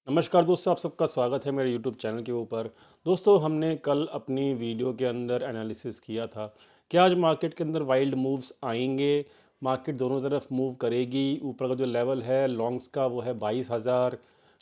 नमस्कार दोस्तों, आप सबका स्वागत है मेरे यूट्यूब चैनल के ऊपर। दोस्तों, हमने कल अपनी वीडियो के अंदर एनालिसिस किया था कि आज मार्केट के अंदर वाइल्ड मूव्स आएंगे, मार्केट दोनों तरफ मूव करेगी। ऊपर का जो लेवल है लॉन्ग्स का वो है 22,000,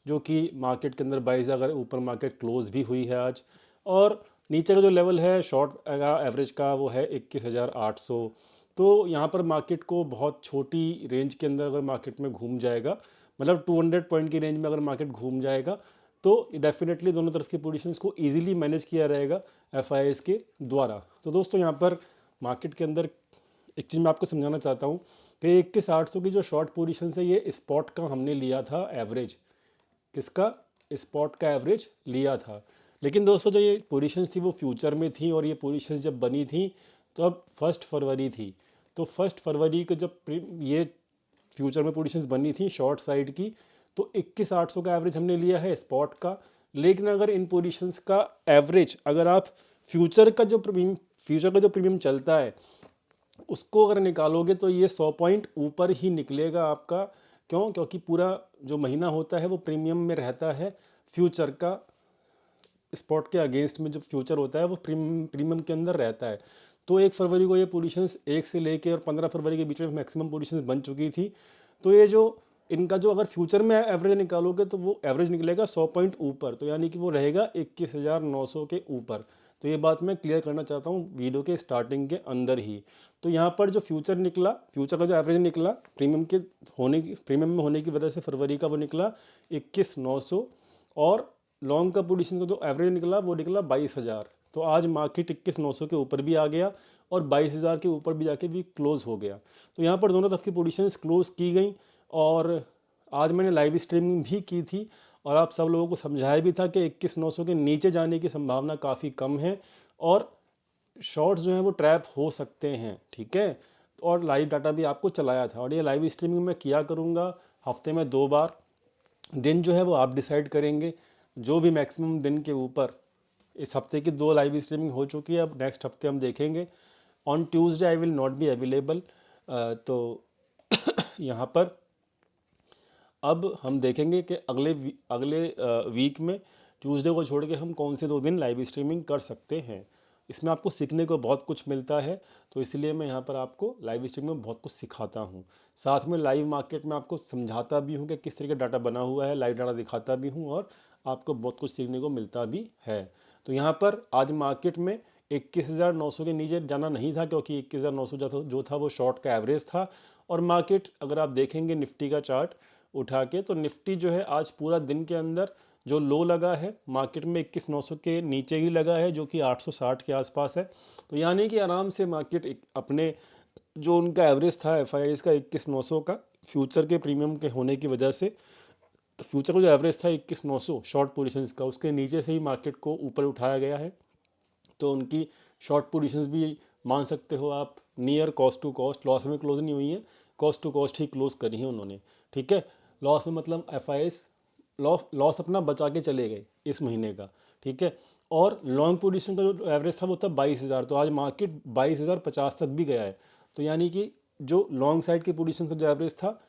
जो कि मार्केट के अंदर 22,000 ऊपर मार्केट क्लोज भी हुई है आज। और नीचे का जो लेवल है शॉर्ट एवरेज का वो है 21,800। तो यहाँ पर मार्केट को बहुत छोटी रेंज के अंदर अगर मार्केट में घूम जाएगा, मतलब 200 पॉइंट की रेंज में अगर मार्केट घूम जाएगा, तो डेफिनेटली दोनों तरफ की पोजीशंस को इजीली मैनेज किया रहेगा एफआईएस के द्वारा। तो दोस्तों, यहाँ पर मार्केट के अंदर एक चीज़ मैं आपको समझाना चाहता हूँ कि 21,800 की जो शॉर्ट पोजीशन है ये स्पॉट का हमने लिया था एवरेज। किसका? स्पॉट का एवरेज लिया था। लेकिन दोस्तों, जो ये पोजीशंस थी वो फ्यूचर में थी, और ये पोजीशंस जब बनी थी तो अब 1 फरवरी थी। तो 1 फरवरी को जब ये फ्यूचर में पोजीशंस बनी थी शॉर्ट साइड की, तो 21,800 का एवरेज हमने लिया है स्पॉट का। लेकिन अगर इन पोजीशंस का एवरेज, अगर आप फ्यूचर का जो प्रीमियम चलता है उसको अगर निकालोगे, तो ये 100 पॉइंट ऊपर ही निकलेगा आपका। क्यों? क्योंकि पूरा जो महीना होता है वो प्रीमियम में रहता है फ्यूचर का। स्पॉट के अगेंस्ट में जो फ्यूचर होता है वो प्रीमियम के अंदर रहता है। तो 1 फरवरी को ये पोजीशंस 1 से लेके और 15 फरवरी के बीच में मैक्सिमम पोजीशंस बन चुकी थी। तो ये जो इनका जो अगर फ्यूचर में एवरेज निकालोगे तो वो एवरेज निकलेगा 100 पॉइंट ऊपर, तो यानी कि वो रहेगा 21,900 के ऊपर। तो ये बात मैं क्लियर करना चाहता हूँ वीडियो के स्टार्टिंग के अंदर ही। तो यहाँ पर जो फ्यूचर का जो एवरेज निकला प्रीमियम में होने की वजह से फरवरी का वो निकला 21,900। और लॉन्ग का पोजीशन का जो एवरेज निकला वो निकला 22,000। तो आज मार्केट 21,900 के ऊपर भी आ गया और 22,000 के ऊपर भी जाके भी क्लोज हो गया। तो यहाँ पर दोनों तरफ की पोजीशंस क्लोज की गई। और आज मैंने लाइव स्ट्रीमिंग भी की थी और आप सब लोगों को समझाया भी था कि 21,900 के नीचे जाने की संभावना काफ़ी कम है, और शॉर्ट्स जो हैं वो ट्रैप हो सकते हैं। ठीक है, और लाइव डाटा भी आपको चलाया था, और ये लाइव स्ट्रीमिंग मैं किया करूँगा हफ्ते में 2 बार। दिन जो है वो आप डिसाइड करेंगे, जो भी मैक्सिमम दिन के ऊपर। इस हफ्ते की 2 लाइव स्ट्रीमिंग हो चुकी है, अब नेक्स्ट हफ्ते हम देखेंगे। On Tuesday I will not be available. तो यहाँ पर अब हम देखेंगे कि अगले वीक में ट्यूसडे को छोड़ के हम कौन से 2 दिन लाइव स्ट्रीमिंग कर सकते हैं। इसमें आपको सीखने को बहुत कुछ मिलता है, तो इसलिए मैं यहाँ पर आपको लाइव स्ट्रीमिंग में बहुत कुछ सिखाता हूँ। साथ में लाइव मार्केट में आपको समझाता भी हूँ कि किस तरह का डाटा बना हुआ है, लाइव डाटा दिखाता भी हूँ, और आपको बहुत कुछ सीखने को मिलता भी है। तो यहाँ पर आज मार्केट में 21,900 के नीचे जाना नहीं था, क्योंकि 21,900 जो था वो शॉर्ट का एवरेज था। और मार्केट अगर आप देखेंगे निफ्टी का चार्ट उठा के, तो निफ्टी जो है आज पूरा दिन के अंदर जो लो लगा है मार्केट में 21,900 के नीचे ही लगा है, जो कि 860 के आसपास है। तो यानी कि आराम से मार्केट अपने जो उनका एवरेज था एफआईआईज का 21,900 का, फ्यूचर के प्रीमियम के होने की वजह से, तो फ्यूचर का जो एवरेज था 21,900 शॉर्ट पोजीशंस का, उसके नीचे से ही मार्केट को ऊपर उठाया गया है। तो उनकी शॉर्ट पोजीशंस भी मान सकते हो आप near cost to cost, loss में क्लोज नहीं हुई है, कॉस्ट टू कॉस्ट ही क्लोज करी है उन्होंने। ठीक है, लॉस में मतलब एफआईएस लॉस अपना बचा के चले गए इस महीने का। ठीक है, और लॉन्ग पोजीशन का जो एवरेज था वो था 22,000, तो आज मार्केट 22,050 तक भी गया है। तो यानी कि जो लॉन्ग साइड की पोजीशन का जो एवरेज था,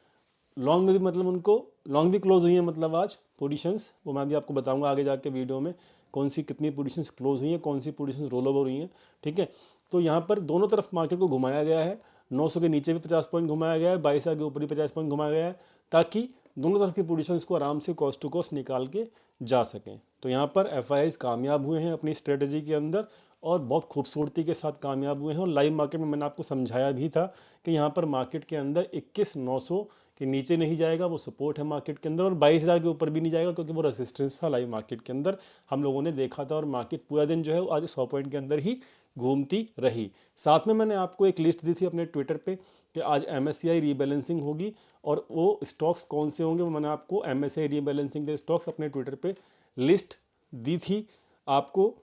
लॉन्ग में भी मतलब उनको लॉन्ग भी क्लोज हुई है, मतलब आज पोजीशंस वो मैं भी आपको बताऊंगा आगे जाके वीडियो में कौन सी कितनी पोजीशंस क्लोज हुई हैं, कौन सी पोजीशंस रोल ओवर हुई हैं। ठीक है, तो यहाँ पर दोनों तरफ मार्केट को घुमाया गया है। 900 के नीचे भी 50 पॉइंट घुमाया गया है, 22,000 के ऊपर भी 50 पॉइंट घुमाया गया है, ताकि दोनों तरफ की पोजीशंस को आराम से कॉस्ट टू कॉस्ट निकाल के जा सकें। तो यहाँ पर एफ कामयाब हुए हैं अपनी स्ट्रेटजी के अंदर, और बहुत खूबसूरती के साथ कामयाब हुए हैं। और लाइव मार्केट में मैंने आपको समझाया भी था कि यहाँ पर मार्केट के अंदर 21,900 के नीचे नहीं जाएगा, वो सपोर्ट है मार्केट के अंदर, और 22,000 के ऊपर भी नहीं जाएगा, क्योंकि वो रेसिस्टेंस था लाइव मार्केट के अंदर, हम लोगों ने देखा था। और मार्केट पूरा दिन जो है वो आज 100 पॉइंट के अंदर ही घूमती रही। साथ में मैंने आपको एक लिस्ट दी थी अपने ट्विटर पे कि आज MSCI रीबैलेंसिंग होगी, और वो स्टॉक्स कौन से होंगे वो मैंने आपको MSCI रीबैलेंसिंग के स्टॉक्स अपने ट्विटर पे लिस्ट दी थी आपको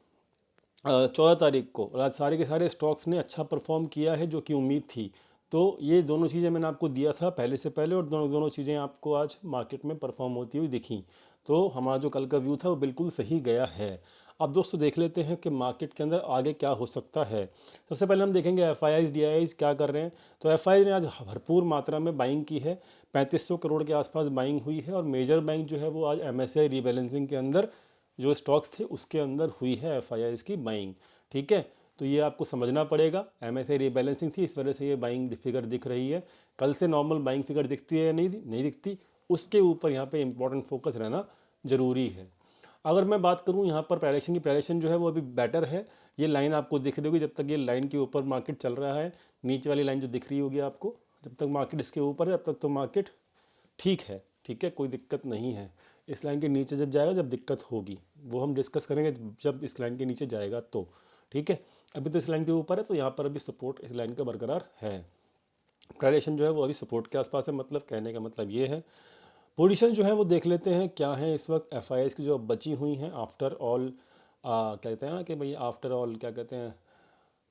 14 तारीख को। और आज सारे के सारे स्टॉक्स ने अच्छा परफॉर्म किया है, जो कि उम्मीद थी। तो ये दोनों चीज़ें मैंने आपको दिया था पहले से पहले, और दोनों दोनों चीज़ें आपको आज मार्केट में परफॉर्म होती हुई दिखी। तो हमारा जो कल का व्यू था वो बिल्कुल सही गया है। अब दोस्तों देख लेते हैं कि मार्केट के अंदर आगे क्या हो सकता है। सबसे पहले हम देखेंगे एफ आई क्या कर रहे हैं। तो एफ ने आज भरपूर मात्रा में बाइंग की है। 3500 करोड़ के आसपास बाइंग हुई है, और मेजर बाइंग जो है वो आज MSCI रीबैलेंसिंग के अंदर जो स्टॉक्स थे उसके अंदर हुई है FIIs की बाइंग। ठीक है, तो ये आपको समझना पड़ेगा। MSCI रीबैलेंसिंग थी, इस वजह से ये बाइंग फिगर दिख रही है। कल से नॉर्मल बाइंग फिगर दिखती है या नहीं दिखती, उसके ऊपर यहाँ पे इंपॉर्टेंट फोकस रहना ज़रूरी है। अगर मैं बात करूँ यहाँ पर प्राइडेक्शन की, प्राइडेक्शन जो है वो अभी बेटर है। ये लाइन आपको दिख रही होगी, जब तक ये लाइन के ऊपर मार्केट चल रहा है, नीचे वाली लाइन जो दिख रही होगी आपको, जब तक मार्केट इसके ऊपर है तब तक तो मार्केट ठीक है। ठीक है, कोई दिक्कत नहीं है। इस लाइन के नीचे जब जाएगा, जब दिक्कत होगी वो हम डिस्कस करेंगे जब इस लाइन के नीचे जाएगा तो। ठीक है, अभी तो इस लाइन के ऊपर है, तो यहाँ पर अभी सपोर्ट इस लाइन का बरकरार है। प्राइडेक्शन जो है वो अभी सपोर्ट के आसपास है, मतलब कहने का मतलब ये है। पोजीशन जो है वो देख लेते हैं क्या है इस वक्त FIIs की जो अब बची हुई हैं आफ्टर ऑल, कहते हैं ना कि भाई आफ्टर ऑल क्या कहते हैं,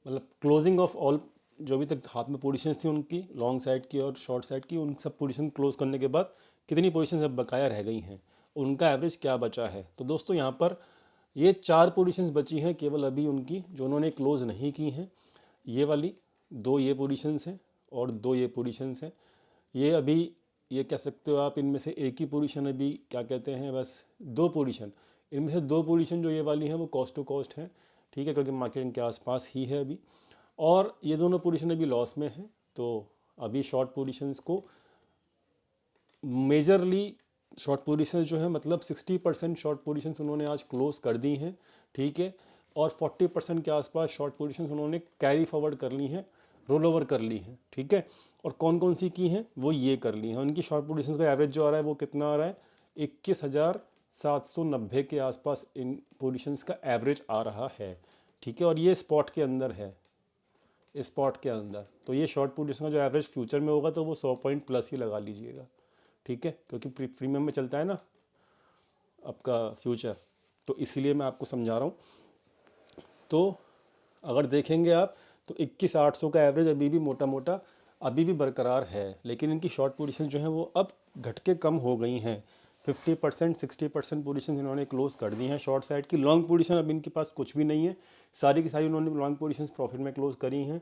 मतलब क्लोजिंग ऑफ ऑल, जो भी तक हाथ में पोजीशंस थी उनकी लॉन्ग साइड की और शॉर्ट साइड की, उन सब पोजीशन क्लोज करने के बाद कितनी पोजीशंस अब बकाया रह गई हैं, उनका एवरेज क्या बचा है। तो दोस्तों यहाँ पर ये 4 पोजीशंस बची हैं केवल अभी उनकी, जो उन्होंने क्लोज नहीं की हैं। ये वाली 2 ये पोजीशंस हैं और 2 ये पोजीशंस हैं। ये अभी ये कह सकते हो आप, इनमें से एक ही पोजीशन अभी क्या कहते हैं, बस 2 पोजीशन, इनमें से 2 पोजीशन जो ये वाली हैं वो कॉस्ट टू कॉस्ट हैं। ठीक है, क्योंकि मार्केट इनके आसपास ही है अभी, और ये दोनों पोजीशन अभी लॉस में हैं। तो अभी शॉर्ट पोजीशंस को मेजरली, शॉर्ट पोजीशंस जो है मतलब 60% शॉर्ट पोजीशंस उन्होंने आज क्लोज कर दी हैं। ठीक है, और 40% के आसपास शॉर्ट पोजीशंस उन्होंने कैरी फॉरवर्ड कर ली हैं, रोल ओवर कर ली हैं। ठीक है, और कौन कौन सी की हैं, वो ये कर ली हैं। उनकी शॉर्ट पोजीशंस का एवरेज जो आ रहा है वो कितना आ रहा है, 21,790 के आसपास इन पोजीशंस का एवरेज आ रहा है। ठीक है, और ये स्पॉट के अंदर है, स्पॉट के अंदर। तो ये शॉर्ट पोजीशन का जो एवरेज फ्यूचर में होगा तो वो 100 पॉइंट प्लस ही लगा लीजिएगा। ठीक है, क्योंकि प्रीमियम में चलता है ना आपका फ्यूचर, तो इसीलिए मैं आपको समझा रहा हूँ। तो अगर देखेंगे आप तो 21,800 का एवरेज अभी भी मोटा मोटा अभी भी बरकरार है, लेकिन इनकी शॉर्ट पोजीशन जो है वो अब घट के कम हो गई हैं। 50% 60% पोजीशन इन्होंने क्लोज कर दी हैं शॉर्ट साइड की। लॉन्ग पोजीशन अब इनके पास कुछ भी नहीं है, सारी की सारी उन्होंने लॉन्ग पोजीशन प्रॉफिट में क्लोज करी हैं।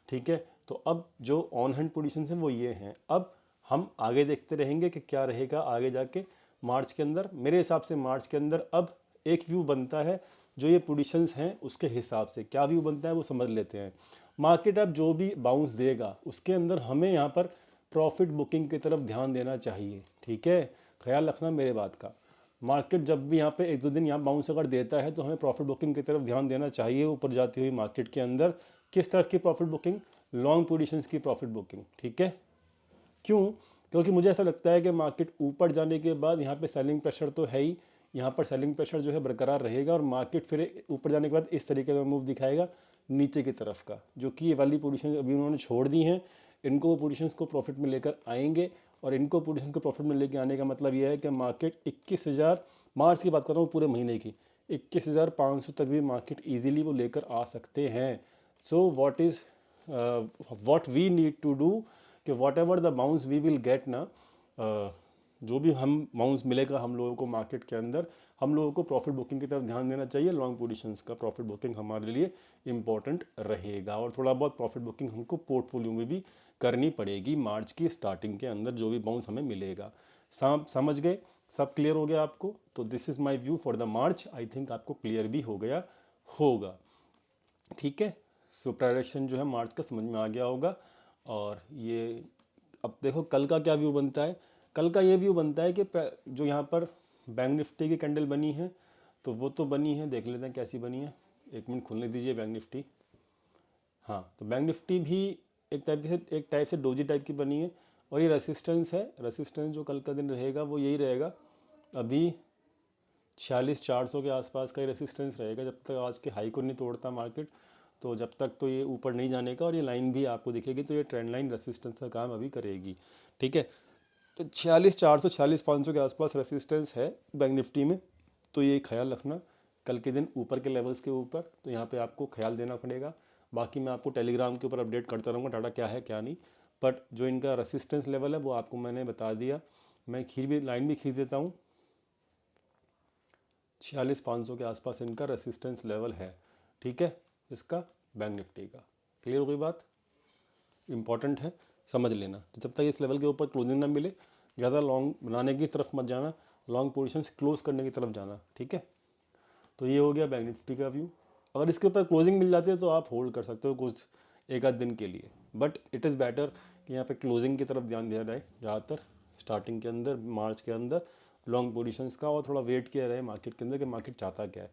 ठीक है, तो अब जो ऑन हैंड पोजीशन हैं वो ये हैं। अब हम आगे देखते रहेंगे कि क्या रहेगा आगे जाके मार्च के अंदर। मेरे हिसाब से मार्च के अंदर अब एक व्यू बनता है, जो ये पोजीशंस हैं उसके हिसाब से क्या व्यू बनता है वो समझ लेते हैं। मार्केट अब जो भी बाउंस देगा उसके अंदर हमें यहाँ पर प्रॉफिट बुकिंग की तरफ ध्यान देना चाहिए। ठीक है, ख्याल रखना मेरे बात का। मार्केट जब भी यहाँ पे 1-2 दिन यहाँ बाउंस अगर देता है तो हमें प्रॉफिट बुकिंग की तरफ ध्यान देना चाहिए। ऊपर जाती हुई मार्केट के अंदर किस तरह की प्रॉफिट बुकिंग, लॉन्ग पोजीशंस की प्रॉफिट बुकिंग। ठीक है, क्यों, क्योंकि मुझे ऐसा लगता है कि मार्केट ऊपर जाने के बाद यहाँ पे सेलिंग प्रेशर तो है ही, यहाँ पर सेलिंग प्रेशर जो है बरकरार रहेगा, और मार्केट फिर ऊपर जाने के बाद इस तरीके का मूव दिखाएगा नीचे की तरफ का, जो कि ये वाली पोजीशन अभी उन्होंने छोड़ दी हैं। इनको वो पोजीशंस को प्रॉफिट में लेकर आएंगे, और इनको पोजीशन को प्रॉफिट में लेकर आने का मतलब यह है कि मार्केट 21,000, मार्च की बात कर रहा हूँ पूरे महीने की, 21,500 तक भी मार्केट ईजिली वो लेकर आ सकते हैं। So what we need to do कि whatever the bounce we will get ना, जो भी हम बाउंस मिलेगा हम लोगों को मार्केट के अंदर, हम लोगों को प्रॉफिट बुकिंग की तरफ ध्यान देना चाहिए। लॉन्ग पोजीशंस का प्रॉफिट बुकिंग हमारे लिए इंपॉर्टेंट रहेगा, और थोड़ा बहुत प्रॉफिट बुकिंग हमको पोर्टफोलियो में भी करनी पड़ेगी मार्च की स्टार्टिंग के अंदर, जो भी बाउंस हमें मिलेगा। समझ गए, सब क्लियर हो गया आपको। तो this is my view for the March. I think आपको क्लियर भी हो गया होगा। ठीक है, सो प्राइडेक्शन जो है मार्च का समझ में आ गया होगा। और ये अब देखो कल का क्या व्यू बनता है। कल का ये व्यू बनता है कि जो यहाँ पर बैंक निफ्टी की कैंडल बनी है, तो वो तो बनी है, देख लेते हैं कैसी बनी है। 1 मिनट खुलने दीजिए बैंक निफ्टी। हाँ, तो बैंक निफ्टी भी एक टाइप से डोजी टाइप की बनी है, और ये रेसिस्टेंस है। रेसिस्टेंस जो कल का दिन रहेगा वो यही रहेगा, अभी 46,400 के आसपास का ही रेसिस्टेंस रहेगा, जब तक आज के हाई को नहीं तोड़ता मार्केट, तो जब तक तो ये ऊपर नहीं जाने का। और ये लाइन भी आपको दिखेगी, तो ये ट्रेंड लाइन रेसिस्टेंस का काम अभी करेगी। ठीक है, तो 46,400 46,500 के आसपास रेसिस्टेंस है बैंक निफ्टी में, तो ये ख्याल रखना कल के दिन ऊपर के लेवल्स के ऊपर, तो यहाँ पे आपको ख्याल देना पड़ेगा। बाकी मैं आपको टेलीग्राम के ऊपर अपडेट करता रहूँगा डाटा क्या है क्या नहीं, बट जो इनका रेसिस्टेंस लेवल है वो आपको मैंने बता दिया। मैं लाइन भी खींच देता हूँ, 46,500 के आसपास इनका रेसिस्टेंस लेवल है। ठीक है, इसका बैंक निफ्टी का क्लियर हो गई बात, इंपॉर्टेंट है, समझ लेना। तो जब तक इस लेवल के ऊपर क्लोजिंग ना मिले ज़्यादा लॉन्ग बनाने की तरफ मत जाना, लॉन्ग पोजीशंस क्लोज करने की तरफ जाना, ठीक है। तो ये हो गया बैंक निफ्टी का व्यू। अगर इसके ऊपर क्लोजिंग मिल जाती है तो आप होल्ड कर सकते हो कुछ एक आध दिन के लिए, बट इट इज़ बेटर कि यहाँ पे क्लोजिंग की तरफ ध्यान दिया जाए ज़्यादातर स्टार्टिंग के अंदर, मार्च के अंदर लॉन्ग पोजीशंस का, और थोड़ा वेट किया रहे मार्केट के अंदर कि मार्केट चाहता क्या है।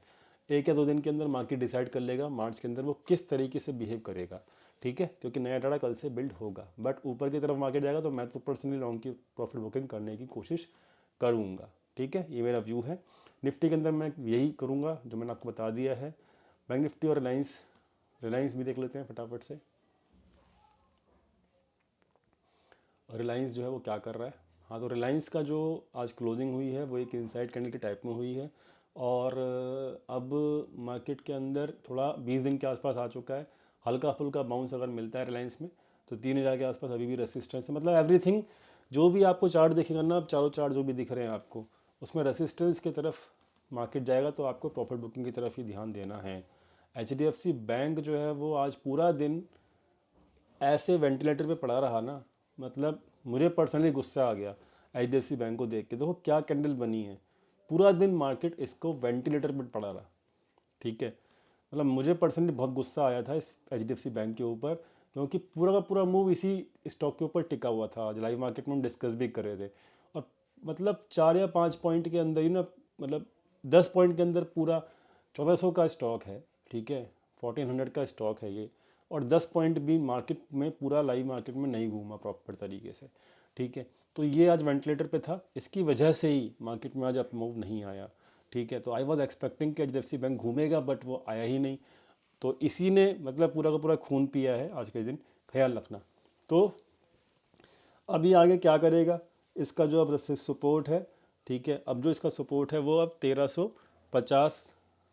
1 या 2 दिन के अंदर मार्केट डिसाइड कर लेगा मार्च के अंदर वो किस तरीके से बिहेव करेगा, ठीक है, क्योंकि नया डाटा कल से बिल्ड होगा। बट ऊपर की तरफ मार्केट जाएगा तो मैं तो पर्सनली लॉन्ग की प्रॉफिट बुकिंग करने की कोशिश करूँगा, ठीक है। ये मेरा व्यू है। निफ्टी के अंदर मैं यही करूँगा जो मैंने आपको बता दिया है। बैंक निफ्टी और रिलायंस भी देख लेते हैं फटाफट से। रिलायंस जो है वो क्या कर रहा है। हाँ, तो रिलायंस का जो आज क्लोजिंग हुई है वो एक इनसाइड कैंडल के टाइप में हुई है, और अब मार्केट के अंदर थोड़ा 20 दिन के आसपास आ चुका है। हल्का फुल्का बाउंस अगर मिलता है रिलायंस में तो 3000 के आसपास अभी भी रेसिस्टेंस है। मतलब एवरीथिंग जो भी आपको चार्ट दिखेगा ना, अब चारों चार्ट जो भी दिख रहे हैं आपको, उसमें रेसिस्टेंस की तरफ मार्केट जाएगा तो आपको प्रॉफिट बुकिंग की तरफ ही ध्यान देना है। HDFC बैंक जो है वो आज पूरा दिन ऐसे वेंटिलेटर पे पड़ा रहा ना, मतलब मुझे पर्सनली गुस्सा आ गया HDFC बैंक को देख के। देखो क्या कैंडल बनी है, पूरा दिन मार्केट इसको वेंटिलेटर पे पड़ा रहा, ठीक है। मतलब मुझे पर्सनली बहुत गुस्सा आया था इस HDFC बैंक के ऊपर, क्योंकि पूरा का पूरा मूव इसी स्टॉक के ऊपर टिका हुआ था। आज लाइव मार्केट में हम डिस्कस भी कर रहे थे, और मतलब 4 या 5 पॉइंट के अंदर ही ना, मतलब 10 पॉइंट के अंदर पूरा 1400 का स्टॉक है, ठीक है, 1400 का स्टॉक है ये, और 10 पॉइंट भी मार्केट में पूरा लाइव मार्केट में नहीं घूमा प्रॉपर तरीके से, ठीक है। तो ये आज वेंटिलेटर पे था, इसकी वजह से ही मार्केट में आज अप मूव नहीं आया, ठीक है। तो आई वॉज एक्सपेक्टिंग कि HDFC बैंक घूमेगा, बट वो आया ही नहीं। तो इसी ने मतलब पूरा का पूरा खून पिया है आज के दिन, ख्याल रखना। तो अभी आगे क्या करेगा, इसका जो अब सपोर्ट है, ठीक है, अब जो इसका सपोर्ट है वो अब 1350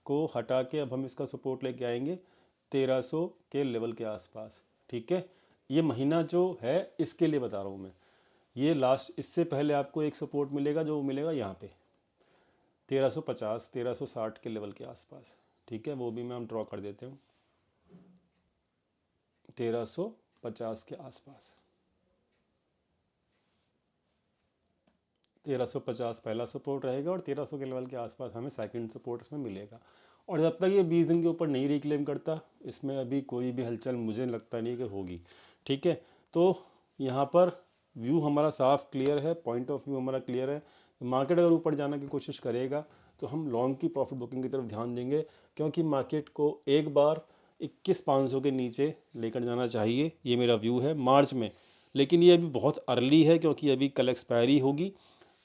को हटा के अब हम इसका सपोर्ट लेके आएंगे 1300 के लेवल के आसपास, ठीक है। ये महीना जो है इसके लिए बता रहा हूँ मैं, ये लास्ट, इससे पहले आपको एक सपोर्ट मिलेगा जो मिलेगा यहाँ पे 1350 1360 के लेवल के आसपास, ठीक है। वो भी मैं हम ड्रॉ कर देते हूँ 1350 के आसपास। 1350 पहला सपोर्ट रहेगा और 1300 के लेवल के आसपास हमें सेकंड सपोर्ट इसमें मिलेगा। और जब तक ये 20 दिन के ऊपर नहीं रिक्लेम करता, इसमें अभी कोई भी हलचल मुझे लगता नहीं कि होगी, ठीक है। तो यहाँ पर व्यू हमारा साफ क्लियर है, पॉइंट ऑफ व्यू हमारा क्लियर है। मार्केट अगर ऊपर जाने की कोशिश करेगा तो हम लॉन्ग की प्रॉफिट बुकिंग की तरफ ध्यान देंगे, क्योंकि मार्केट को एक बार 21,500 के नीचे लेकर जाना चाहिए, ये मेरा व्यू है मार्च में। लेकिन ये अभी बहुत अर्ली है क्योंकि अभी कल एक्सपायरी होगी,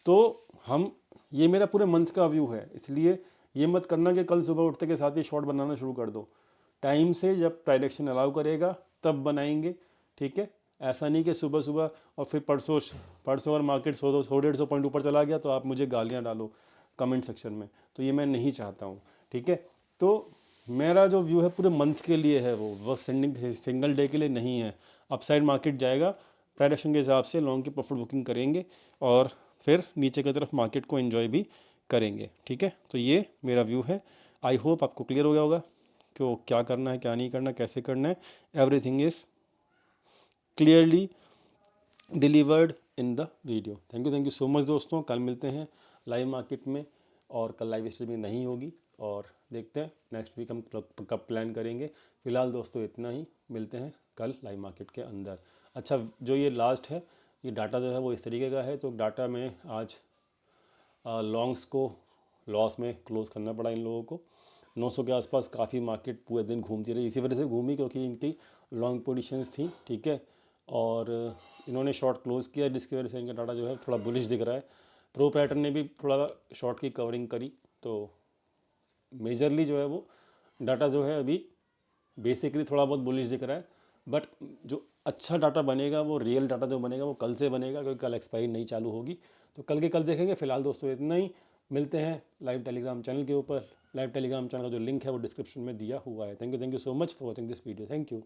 तो हम, ये मेरा पूरे मंथ का व्यू है, इसलिए ये मत करना कि कल सुबह उठते के साथ ही शॉर्ट बनाना शुरू कर दो। टाइम से जब डायरेक्शन अलाउ करेगा तब बनाएंगे, ठीक है। ऐसा नहीं कि सुबह सुबह और फिर परसों और मार्केट 100-150 पॉइंट ऊपर चला गया तो आप मुझे गालियाँ डालो कमेंट सेक्शन में, तो ये मैं नहीं चाहता हूँ, ठीक है। तो मेरा जो व्यू है पूरे मंथ के लिए है, वो सिंगल डे के लिए नहीं है। अपसाइड मार्केट जाएगा, डायरेक्शन के हिसाब से लॉन्ग की प्रॉफिट बुकिंग करेंगे और फिर नीचे की तरफ मार्केट को एंजॉय भी करेंगे, ठीक है। तो ये मेरा व्यू है। आई होप आपको क्लियर हो गया होगा कि क्या करना है, क्या नहीं करना है, कैसे करना है। Everything is clearly delivered in the video. Thank you so much दोस्तों। कल मिलते हैं लाइव मार्केट में, और कल लाइव स्ट्रीमिंग नहीं होगी, और देखते हैं नेक्स्ट वीक हम कब प्लान करेंगे। फिलहाल दोस्तों इतना ही, मिलते हैं कल लाइव मार्केट के अंदर। अच्छा, जो ये लास्ट है, ये डाटा जो है वो इस तरीके का है। तो डाटा में आज लॉन्ग्स को लॉस में क्लोज करना पड़ा इन लोगों को। 900 के आसपास काफ़ी मार्केट पूरे दिन घूमती रही, इसी वजह से घूमी क्योंकि इनकी लॉन्ग पोजीशंस थी, ठीक है। और इन्होंने शॉर्ट क्लोज़ किया, जिसकी वजह से इनका डाटा जो है थोड़ा बुलिश दिख रहा है। प्रोप्राइटर ने भी थोड़ा शॉर्ट की कवरिंग करी, तो मेजरली जो है वो डाटा जो है अभी बेसिकली थोड़ा बहुत बुलिश दिख रहा है। बट जो अच्छा डाटा बनेगा, वो रियल डाटा जो बनेगा वो कल से बनेगा, क्योंकि कल एक्सपायरी नहीं चालू होगी। तो कल के कल देखेंगे। फिलहाल दोस्तों इतना ही, मिलते हैं लाइव टेलीग्राम चैनल के ऊपर। लाइव टेलीग्राम चैनल का जो लिंक है वो डिस्क्रिप्शन में दिया हुआ है। Thank you so much for watching this video. Thank you.